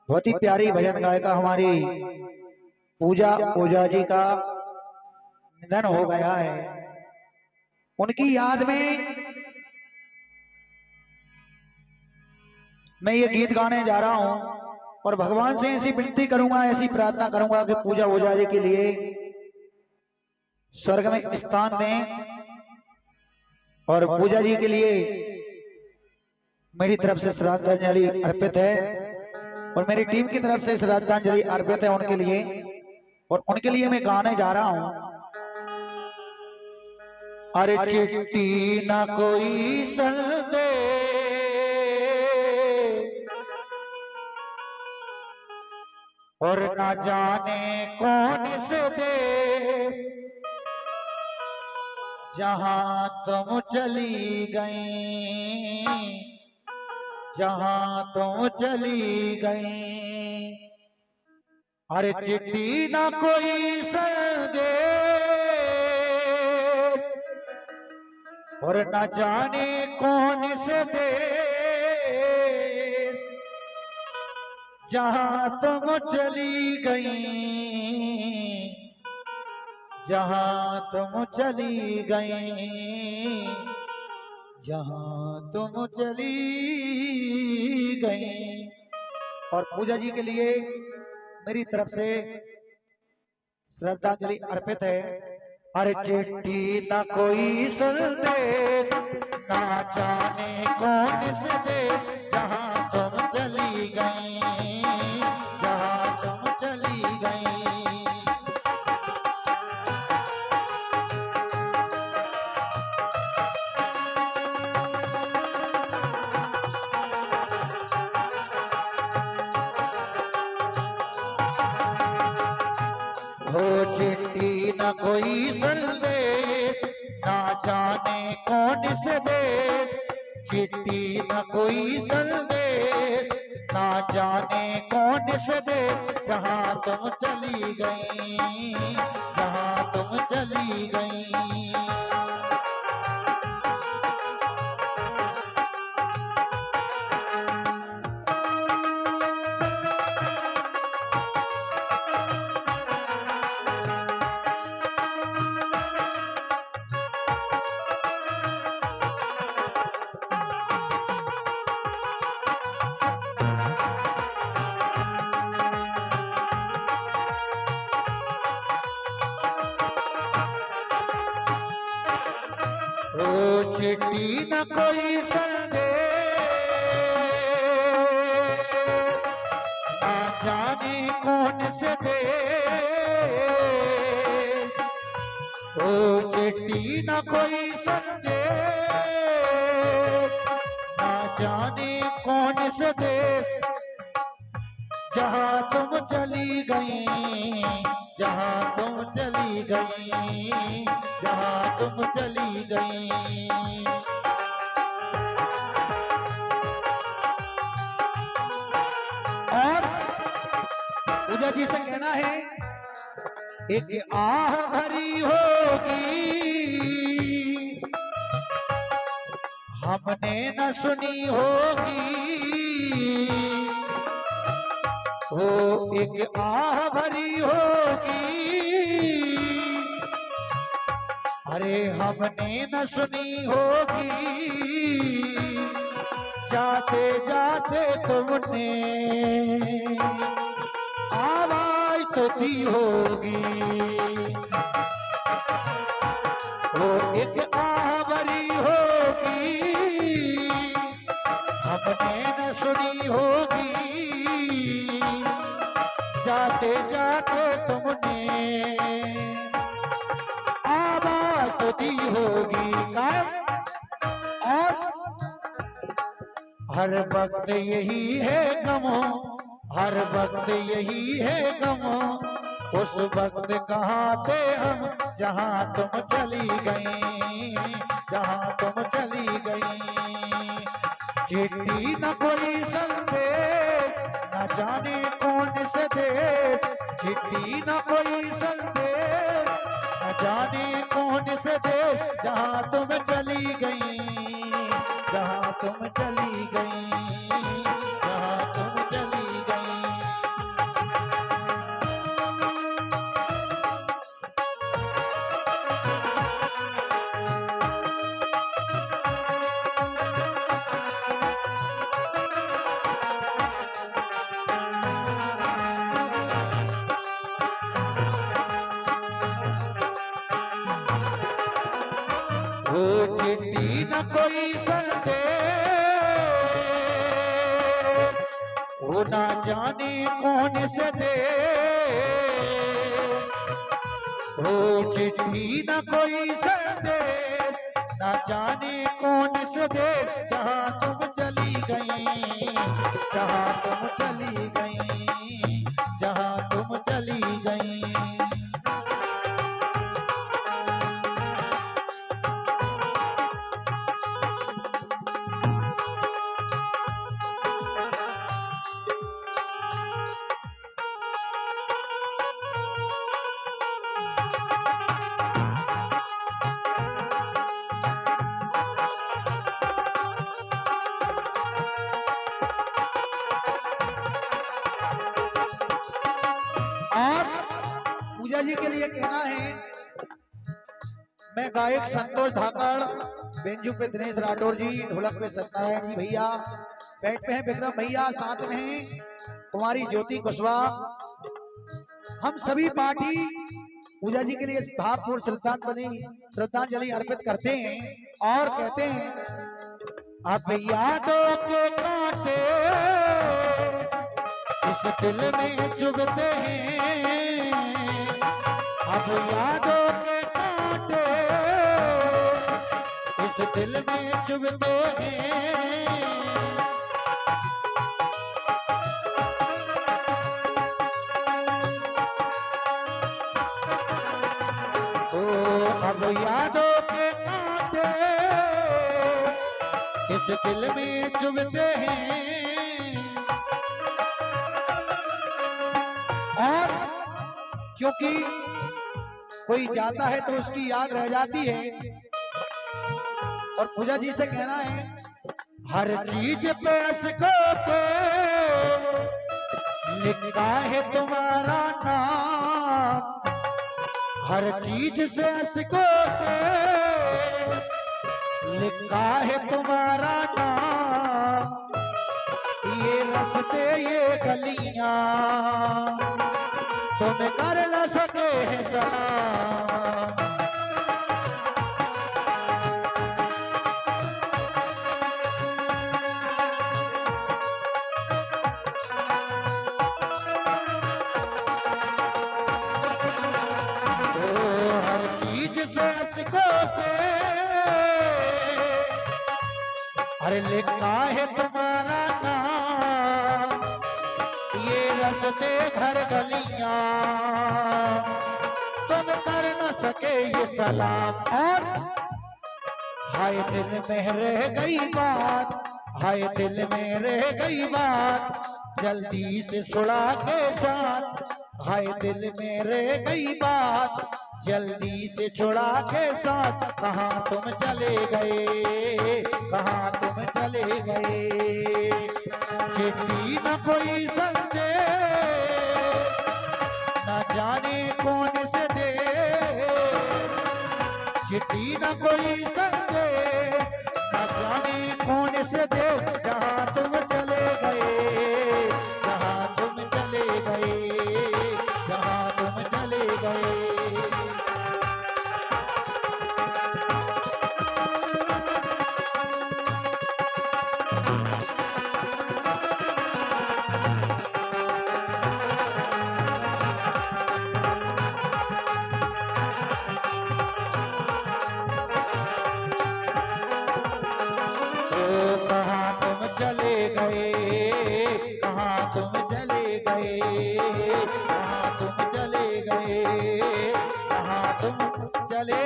बहुत ही प्यारी भजन गायिका हमारी पूजा ओझा जी का निधन हो गया है। उनकी याद में मैं ये गीत गाने जा रहा हूं और भगवान से ऐसी विनती करूंगा, ऐसी प्रार्थना करूंगा कि पूजा ओझा जी के लिए स्वर्ग में स्थान दें और पूजा जी के लिए मेरी तरफ से श्रद्धांजलि अर्पित है और मेरी टीम की तरफ से श्रद्धांजलि अर्पित है उनके लिए। और उनके लिए मैं गाने जा रहा हूं। अरे चिट्ठी ना कोई संदेश और ना जाने कौन से देश, जहां तुम चली गई, जहां तुम चली गई। अरे चिट्ठी ना कोई संदेश और ना जाने कौन से देश, जहां तुम चली गई, जहां तुम चली गई, जहां तुम चली गई। और पूजा जी के लिए मेरी तरफ से श्रद्धांजलि अर्पित है। अरे चिट्ठी ना कोई संदेश, ना जाने कौन से देश, जहां तुम चली गई, जहां तुम चली गई। हो चिट्ठी न कोई संदेश, ना जाने कौन से देश, चिट्ठी न कोई संदेश, ना जाने कौन से देश, जहां तुम चली गई, जहां तुम चली गई। ओ चिट्ठी न कोई संदेश, ना जाने कौन से देश। ओ चिट्ठी न कोई संदेश, ना जाने कौन से देश, जहां तुम चली गई, जहां तुम चली गई, जहां तुम चली गई। और पूजा जी से कहना है, एक आह भरी होगी हमने न सुनी होगी, हो एक आह भरी होगी, अरे हमने न सुनी होगी, जाते जाते तुमने आवाज तो दी होगी। वो एक आह भरी होगी हमने न सुनी होगी, जाते जाते तुमने आवाज तो दी होगी। और हर वक्त यही है गमो, हर वक्त यही है गमो, उस वक्त कहाँ थे हम, जहाँ तुम चली गई, जहाँ तुम चली गई। चिट्ठी न कोई संदेश, न जाने कौन से देश, चिट्ठी न कोई संदेश, न जाने कौन से देश, जहाँ तुम चली गई, जहाँ तुम चली गई, जहाँ तुम चली गई। चिट्ठी न कोई संदेश, वो ना जाने कौन से दे, वो चिट्ठी न कोई संदेश, ना जाने कौन से देश, जहाँ तुम चली गई, जहाँ तुम चली गई, जहाँ तुम चली गई। और पूजा जी के लिए कहना है, मैं गायक संतोष धाकड़, बेंजू पे दिनेश राठौर जी, ढोलक पे सत्यनारायण जी भैया, बैठ पे हैं विक्रम भैया, साथ में हैं कुमारी ज्योति कुशवाहा। हम सभी पार्टी पूजा जी के लिए भावपूर्ण श्रद्धांजलि अर्पित करते हैं और कहते हैं, अब यादों के कांटे इस दिल में चुभते हैं, अब यादों के कांटे इस दिल में चुभते हैं। ओ अब यादों के कांटे इस दिल में चुभते हैं। और क्योंकि कोई जाता है तो उसकी याद रह जाती है, और पूजा जी से कहना है, हर चीज पे असको पे लिखा है तुम्हारा नाम, हर चीज से असको से लिखा है तुम्हारा नाम, ये रास्ते ये गलियां तुम कर न सके है सलाम। तो हर चीज से असको से अरे लिखा है तुम्हारा नाम, ये रास्ते घर गलियां तुम कर न सके ये सलाम। और हाय दिल में रह गई बात, हाय दिल में रह गई बात, जल्दी से सुड़ा के साथ, हाय दिल में रह गई बात, जल्दी से छुड़ा के साथ। कहाँ तुम चले गए, कहाँ तुम चले गए, चिट्ठी न कोई संदेश, न जाने कौन से दे, चिट्ठी न कोई संदेश, न जाने कौन से दे, जहाँ तुम चले गए, जहाँ तुम चले गए, जहाँ तुम चले गए। कहाँ तुम चले गए, कहाँ तुम चले गए, कहाँ तुम चले गए, कहाँ तुम चले